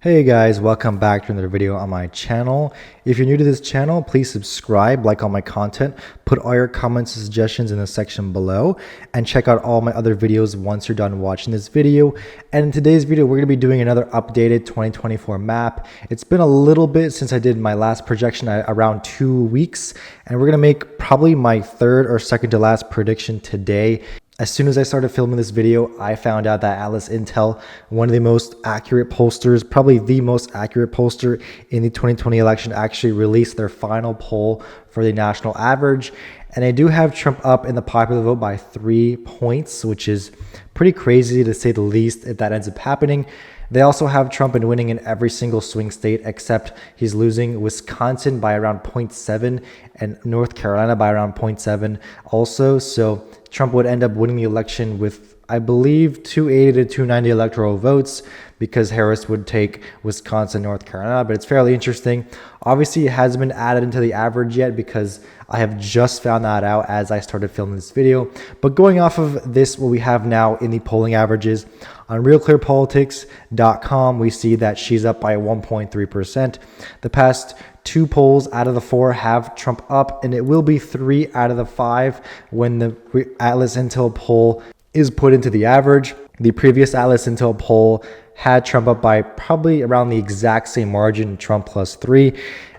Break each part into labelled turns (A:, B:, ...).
A: Hey guys, welcome back to another video on my channel. If you're new to this channel, please subscribe, like all my content, put all your comments and suggestions in the section below, and check out all my other videos once you're done watching this video. And in today's video, we're going to be doing another updated 2024 map. It's been a little bit since I did my last projection, around 2 weeks, and we're going to make probably my third or second to last prediction today. As soon as I started filming this video, I found out that Atlas Intel, one of the most accurate pollsters, probably the most accurate pollster in the 2020 election, actually released their final poll for the national average. And I do have Trump up in the popular vote by 3 points, which is pretty crazy to say the least if that ends up happening. They also have Trump in winning in every single swing state, except he's losing Wisconsin by around 0.7 and North Carolina by around 0.7 also. So Trump would end up winning the election with, I believe, 280 to 290 electoral votes because Harris would take Wisconsin, North Carolina. But it's fairly interesting. Obviously, it hasn't been added into the average yet because I have just found that out as I started filming this video. But going off of this, what we have now in the polling averages, on realclearpolitics.com, we see that she's up by 1.3%. The past 2 polls out of the 4 have Trump up, and it will be 3 out of the 5 when the Atlas Intel poll is put into the average. The previous Atlas Intel poll had Trump up by probably around the exact same margin, Trump plus 3.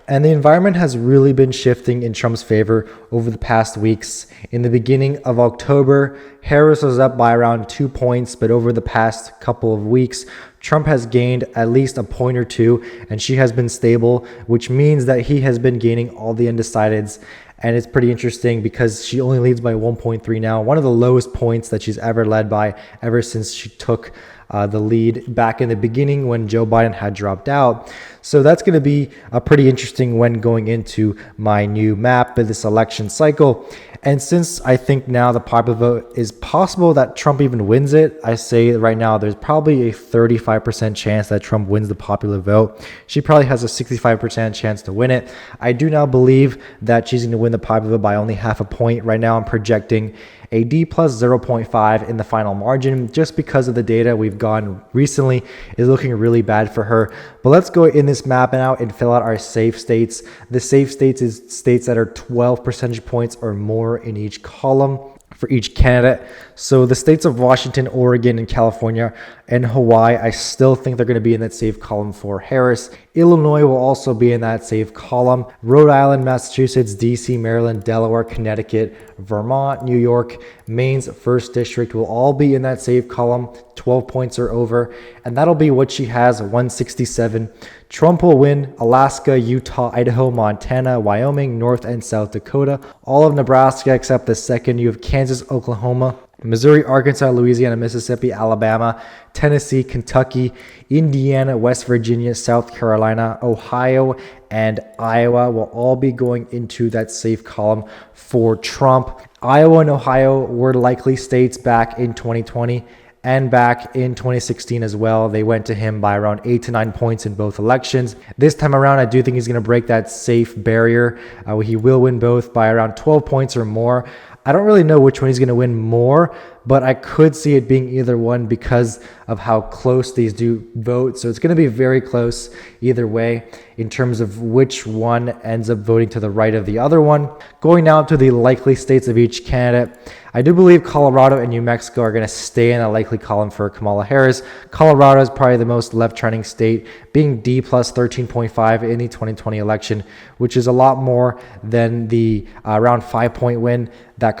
A: And the environment has really been shifting in Trump's favor over the past weeks. In the beginning of October, Harris was up by around 2 points, but over the past couple of weeks, Trump has gained at least a point or 2, and she has been stable, which means that he has been gaining all the undecideds. And it's pretty interesting because she only leads by 1.3 now, one of the lowest points that she's ever led by ever since she took the lead back in the beginning when Joe Biden had dropped out. So that's going to be a pretty interesting when going into my new map in this election cycle. And since I think now the popular vote is possible that Trump even wins it, I say right now there's probably a 35% chance that Trump wins the popular vote. She probably has a 65% chance to win it. I do now believe that she's going to win the popular vote by only half a point. Right now I'm projecting a D plus 0.5 in the final margin just because of the data we've gotten recently is looking really bad for her. But let's go in this map now and fill out our safe states. The safe states is states that are 12 percentage points or more in each column for each candidate. So the states of Washington, Oregon, and California and Hawaii, I still think they're going to be in that safe column for Harris. Illinois will also be in that safe column. Rhode Island, Massachusetts, DC, Maryland, Delaware, Connecticut, Vermont, New York, Maine's 1st District will all be in that safe column, 12 points or over. And that'll be what she has, 167. Trump will win Alaska, Utah, Idaho, Montana, Wyoming, North and South Dakota, all of Nebraska except the 2nd. You have Kansas, Oklahoma, Missouri, Arkansas, Louisiana, Mississippi, Alabama, Tennessee, Kentucky, Indiana, West Virginia, South Carolina, Ohio, and Iowa will all be going into that safe column for Trump. Iowa and Ohio were likely states back in 2020 and back in 2016 as well. They went to him by around 8 to 9 points in both elections. This time around, I do think he's going to break that safe barrier. He will win both by around 12 points or more. I don't really know which one he's going to win more, but I could see it being either one because of how close these do vote. So it's going to be very close either way in terms of which one ends up voting to the right of the other one. Going now to the likely states of each candidate, I do believe Colorado and New Mexico are going to stay in a likely column for Kamala Harris. Colorado is probably the most left-trending state, being D plus 13.5 in the 2020 election, which is a lot more than the around 5-point win that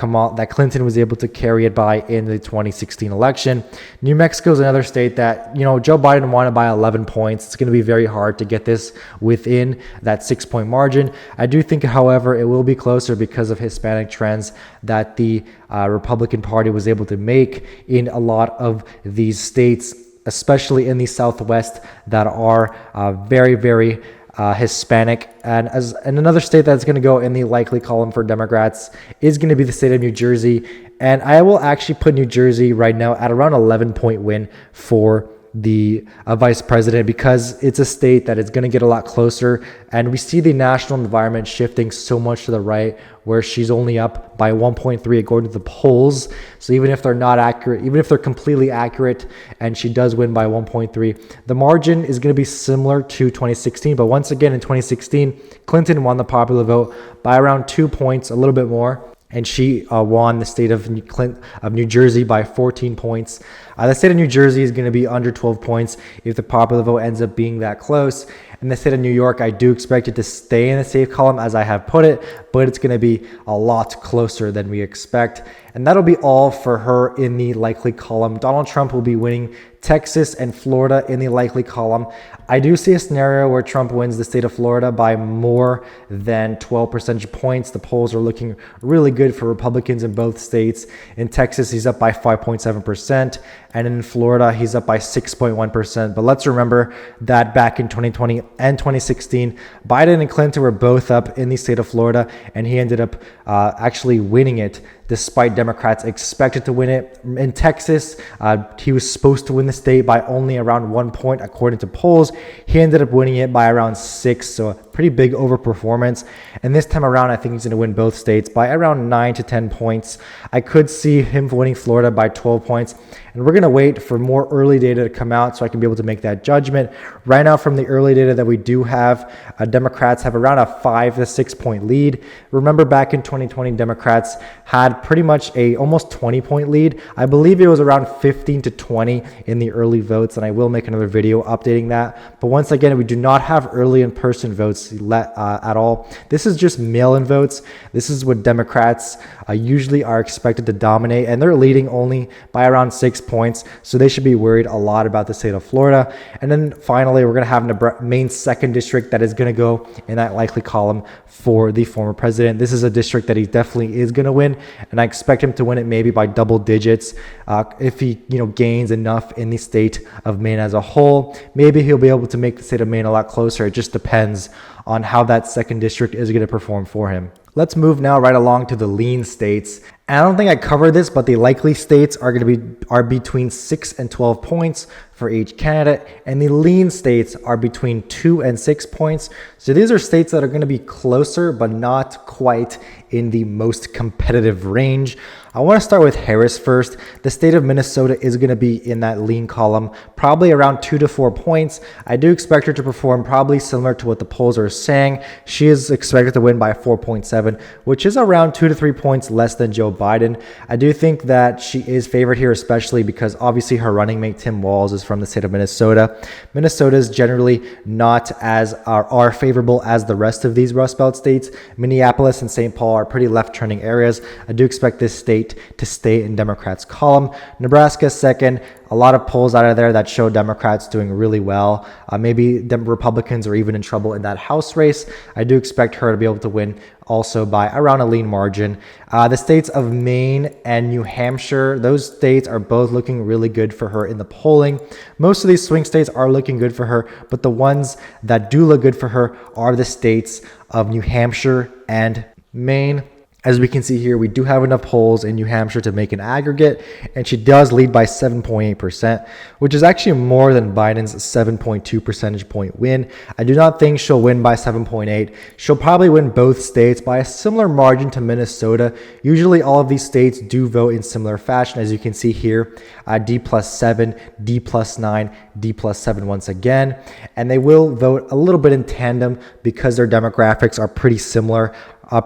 A: Clinton was able to carry it by in the 2016 election. New Mexico is another state that, Joe Biden won it by 11 points. It's going to be very hard to get this within that 6-point margin. I do think, however, it will be closer because of Hispanic trends that the Republican Party was able to make in a lot of these states, especially in the Southwest that are very, very Hispanic. And another state that's going to go in the likely column for Democrats is going to be the state of New Jersey. And I will actually put New Jersey right now at around 11-point win for the vice president, because it's a state that is going to get a lot closer. And we see the national environment shifting so much to the right, where she's only up by 1.3 according to the polls. So even if they're not accurate, even if they're completely accurate and she does win by 1.3, the margin is going to be similar to 2016. But once again, in 2016, Clinton won the popular vote by around 2 points, a little bit more. And she won the state of New Jersey by 14 points. The state of New Jersey is going to be under 12 points if the popular vote ends up being that close. And the state of New York, I do expect it to stay in the safe column as I have put it, but it's going to be a lot closer than we expect. And that'll be all for her in the likely column. Donald Trump will be winning Texas and Florida in the likely column. I do see a scenario where Trump wins the state of Florida by more than 12 percentage points. The polls are looking really good for Republicans in both states. In Texas, he's up by 5.7%, and in Florida, he's up by 6.1%. But let's remember that back in 2020 and 2016, Biden and Clinton were both up in the state of Florida, and he ended up actually winning it despite Democrats expected to win it. In Texas, he was supposed to win the state by only around 1 point according to polls. He ended up winning it by around 6, so a pretty big overperformance. And this time around, I think he's going to win both states by around 9 to 10 points. I could see him winning Florida by 12 points. And we're going to wait for more early data to come out so I can be able to make that judgment. Right now, from the early data that we do have, Democrats have around a 5 to 6 point lead. Remember back in 2020, Democrats had pretty much a almost 20-point lead. I believe it was around 15 to 20 in the early votes, and I will make another video updating that. But once again, we do not have early in-person votes at all. This is just mail-in votes. This is what Democrats usually are expected to dominate, and they're leading only by around 6 points, so they should be worried a lot about the state of Florida. And then finally, we're going to have Maine's 2nd district that is going to go in that likely column for the former president. This is a district that he definitely is going to win, and I expect him to win it maybe by double digits if he gains enough in the state of Maine as a whole. Maybe he'll be able to make the state of Maine a lot closer. It just depends on how that 2nd district is going to perform for him. Let's move now right along to the lean states. And I don't think I covered this, but the likely states are going to be between 6 and 12 points for each candidate, and the lean states are between 2 and 6 points. So these are states that are going to be closer, but not quite in the most competitive range. I want to start with Harris first. The state of Minnesota is going to be in that lean column, probably around 2 to 4 points. I do expect her to perform probably similar to what the polls are saying. She is expected to win by 4.7, which is around 2 to 3 points less than Joe Biden. I do think that she is favored here, especially because obviously her running mate Tim Walz is from the state of Minnesota. Minnesota is generally not as are favorable as the rest of these Rust Belt states. Minneapolis and St. Paul are pretty left-turning areas. I do expect this state to stay in Democrats' column. Nebraska 2nd. A lot of polls out of there that show Democrats doing really well. Maybe Republicans are even in trouble in that House race. I do expect her to be able to win also by around a lean margin. The states of Maine and New Hampshire, those states are both looking really good for her in the polling. Most of these swing states are looking good for her, but the ones that do look good for her are the states of New Hampshire and Maine. As we can see here, we do have enough polls in New Hampshire to make an aggregate, and she does lead by 7.8%, which is actually more than Biden's 7.2 percentage point win. I do not think she'll win by 7.8. She'll probably win both states by a similar margin to Minnesota. Usually all of these states do vote in similar fashion, as you can see here, D+7, D+9, D+7 once again, and they will vote a little bit in tandem because their demographics are pretty similar.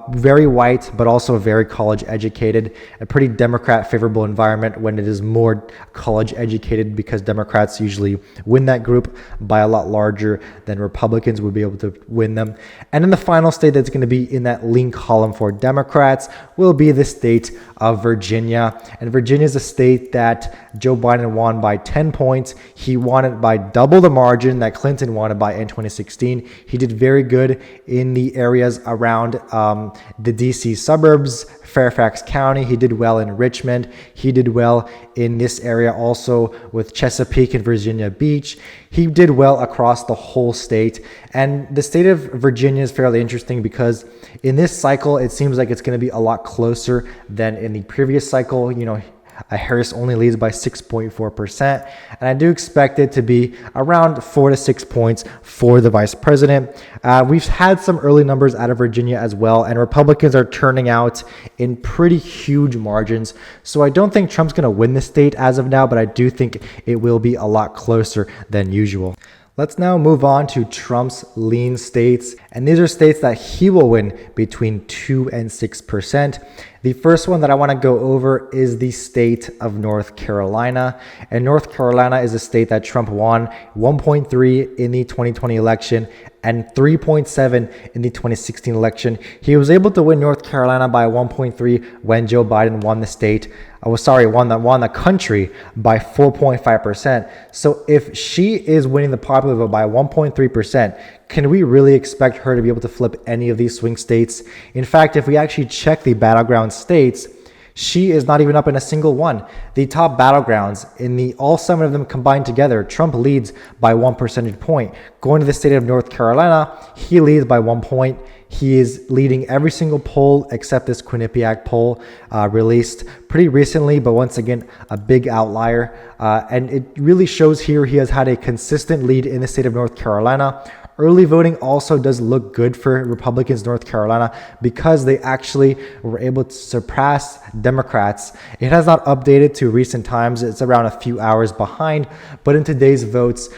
A: Very white, but also very college educated, a pretty Democrat favorable environment when it is more college educated, because Democrats usually win that group by a lot larger than Republicans would be able to win them. And then the final state that's going to be in that lean column for Democrats will be the state of Virginia. And Virginia is a state that Joe Biden won by 10 points. He won it by double the margin that Clinton won it by in 2016. He did very good in the areas around the DC suburbs, Fairfax County. He did well in Richmond. He did well in this area also with Chesapeake and Virginia Beach. He did well across the whole state. And the state of Virginia is fairly interesting because in this cycle, it seems like it's going to be a lot closer than in the previous cycle. Harris only leads by 6.4%. And I do expect it to be around 4 to 6 points for the vice president. We've had some early numbers out of Virginia as well, and Republicans are turning out in pretty huge margins. So I don't think Trump's going to win the state as of now, but I do think it will be a lot closer than usual. Let's now move on to Trump's lean states, and these are states that he will win between 2 and 6%. The first one that I want to go over is the state of North Carolina. And North Carolina is a state that Trump won 1.3 in the 2020 election and 3.7 in the 2016 election. He was able to win North Carolina by 1.3 when Joe Biden won the state. Won the country by 4.5%. So if she is winning the popular vote by 1.3%, can we really expect her to be able to flip any of these swing states? In fact, if we actually check the battleground states, she is not even up in a single one. The top battlegrounds, all 7 of them combined together, Trump leads by 1 percentage point. Going to the state of North Carolina, he leads by 1 point. He is leading every single poll except this Quinnipiac poll released pretty recently, but once again, a big outlier. And it really shows here he has had a consistent lead in the state of North Carolina. Early voting also does look good for Republicans North Carolina because they actually were able to surpass Democrats. It has not updated to recent times. It's around a few hours behind, but in today's votes,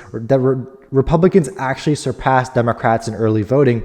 A: Republicans actually surpassed Democrats in early voting.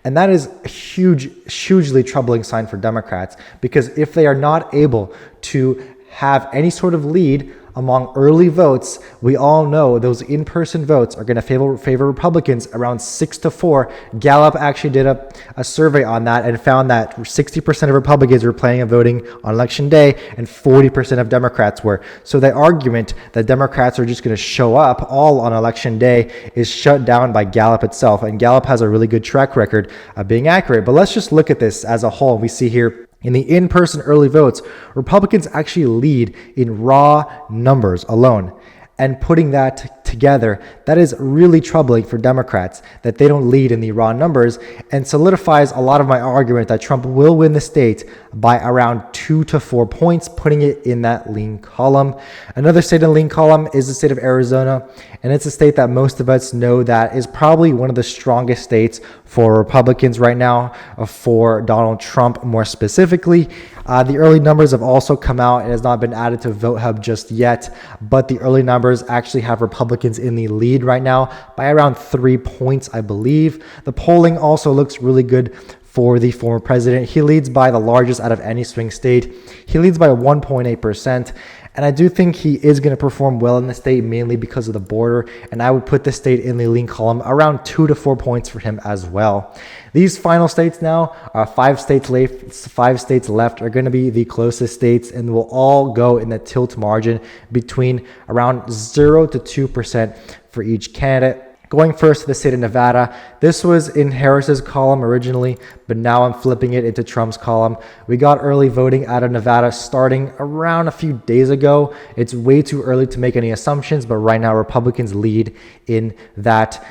A: And that is a hugely troubling sign for Democrats, because if they are not able to have any sort of lead among early votes, we all know those in-person votes are going to favor Republicans around 6-4. Gallup actually did a survey on that and found that 60% of Republicans were planning on voting on election day and 40% of Democrats were. So the argument that Democrats are just going to show up all on election day is shut down by Gallup itself. And Gallup has a really good track record of being accurate. But let's just look at this as a whole. We see here, in the in-person early votes, Republicans actually lead in raw numbers alone. And putting that together, that is really troubling for Democrats, that they don't lead in the raw numbers, and solidifies a lot of my argument that Trump will win the state by around 2 to 4 points, putting it in that lean column. Another state in the lean column is the state of Arizona, and it's a state that most of us know that is probably one of the strongest states for Republicans right now, for Donald Trump more specifically. The early numbers have also come out. It has not been added to Vote Hub just yet, but the early numbers actually have Republicans in the lead right now by around 3 points, I believe. The polling also looks really good for the former president. He leads by the largest out of any swing state. He leads by 1.8%. And I do think he is going to perform well in the state, mainly because of the border. And I would put the state in the lean column around 2 to 4 points for him as well. These final states now, 5 states left, are going to be the closest states, and will all go in the tilt margin between around 0 to 2% for each candidate. Going first to the state of Nevada. This was in Harris's column originally, but now I'm flipping it into Trump's column. We got early voting out of Nevada starting around a few days ago. It's way too early to make any assumptions, but right now Republicans lead in that,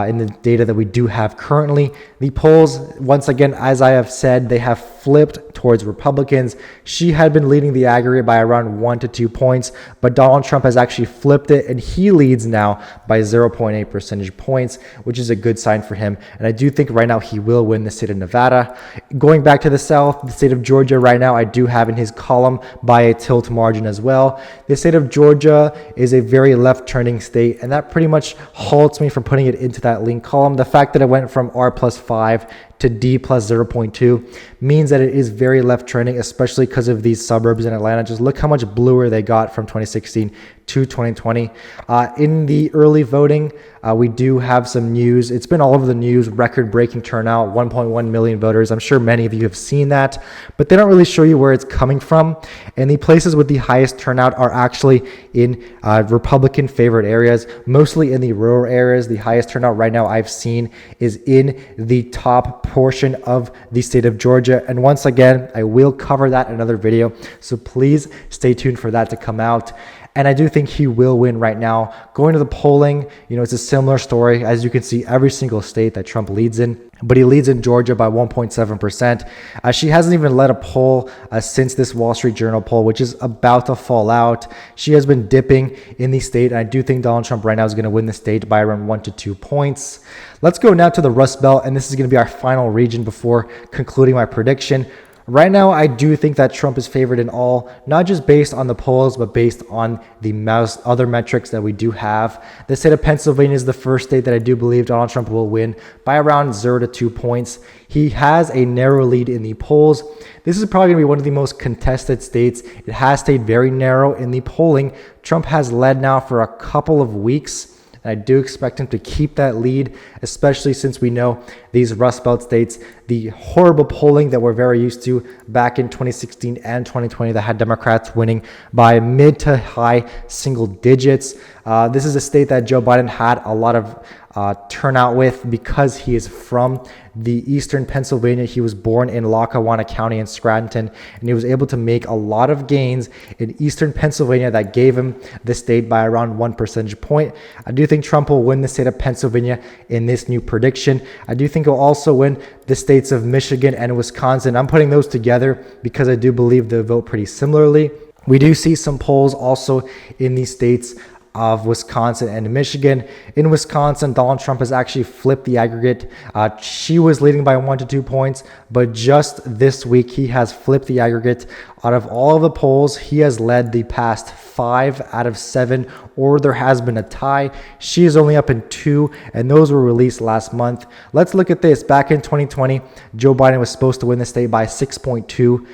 A: in the data that we do have currently. The polls, once again, as I have said, they have flipped towards Republicans. She had been leading the aggregate by around 1 to 2 points, but Donald Trump has actually flipped it, and he leads now by 0.8 percentage points, which is a good sign for him. And I do think right now he will win the state of Nevada. Going back to the South, the state of Georgia right now, I do have in his column by a tilt margin as well. The state of Georgia is a very left-turning state, and that pretty much halts me from putting it into that lean column. The fact that it went from R+5 to D plus 0.2 means that it is very left trending, especially because of these suburbs in Atlanta. Just look how much bluer they got from 2016 to 2020. In the early voting, we do have some news. It's been all over the news, record-breaking turnout, 1.1 million voters. I'm sure many of you have seen that, but they don't really show you where it's coming from. And the places with the highest turnout are actually in Republican favorite areas, mostly in the rural areas. The highest turnout right now I've seen is in the top portion of the state of Georgia. And once again, I will cover that in another video, so please stay tuned for that to come out. And I do think he will win right now. Going to the polling, it's a similar story. As you can see, every single state that Trump leads in, but he leads in Georgia by 1.7%. She hasn't even led a poll since this Wall Street Journal poll, which is about to fall out. She has been dipping in the state, and I do think Donald Trump right now is going to win the state by around 1 to 2 points. Let's go now to the Rust Belt, and this is going to be our final region before concluding my prediction. Right now, I do think that Trump is favored in all, not just based on the polls, but based on the other metrics that we do have. The state of Pennsylvania is the first state that I do believe Donald Trump will win by around 0 to 2 points. He has a narrow lead in the polls. This is probably going to be one of the most contested states. It has stayed very narrow in the polling. Trump has led now for a couple of weeks. And I do expect him to keep that lead, especially since we know these Rust Belt states, the horrible polling that we're very used to back in 2016 and 2020 that had Democrats winning by mid to high single digits. This is a state that Joe Biden had a lot of turnout with because he is from the eastern Pennsylvania. He was born in Lackawanna County in Scranton, and he was able to make a lot of gains in eastern Pennsylvania that gave him the state by around 1 percentage point. I do think Trump will win the state of Pennsylvania in this new prediction. I do think he'll also win the states of Michigan and Wisconsin. I'm putting those together because I do believe they'll vote pretty similarly. We do see some polls also in these states of Wisconsin and Michigan. In Wisconsin, Donald Trump has actually flipped the aggregate. She was leading by 1 to 2 points, but just this week, he has flipped the aggregate. Out of all of the polls, he has led the past 5 out of 7, or there has been a tie. She is only up in 2, and those were released last month. Let's look at this. Back in 2020, Joe Biden was supposed to win the state by 6.2.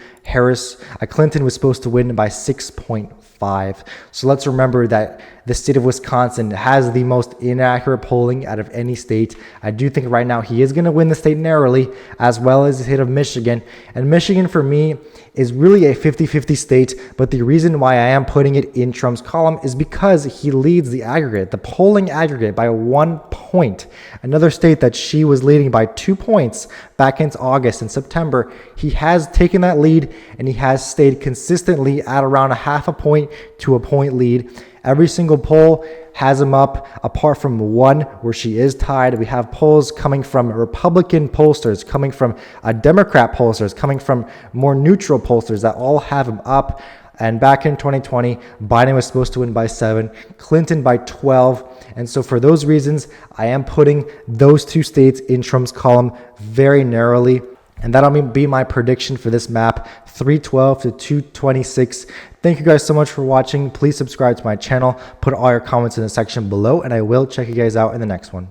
A: Clinton was supposed to win by 6.5. So let's remember that the state of Wisconsin has the most inaccurate polling out of any state. I do think right now he is going to win the state narrowly, as well as the state of Michigan. And Michigan, for me, is really a 50-50 state, but the reason why I am putting it in Trump's column is because he leads the aggregate, the polling aggregate, by 1 point. Another state that she was leading by 2 points back in August and September, he has taken that lead, and he has stayed consistently at around 0.5 point to a point lead. Every single poll has him up, apart from one where she is tied. We have polls coming from Republican pollsters, coming from Democrat pollsters, coming from more neutral pollsters that all have him up. And back in 2020, Biden was supposed to win by 7, Clinton by 12. And so for those reasons, I am putting those 2 states in Trump's column very narrowly. And that'll be my prediction for this map, 312 to 226. Thank you guys so much for watching. Please subscribe to my channel. Put all your comments in the section below, and I will check you guys out in the next one.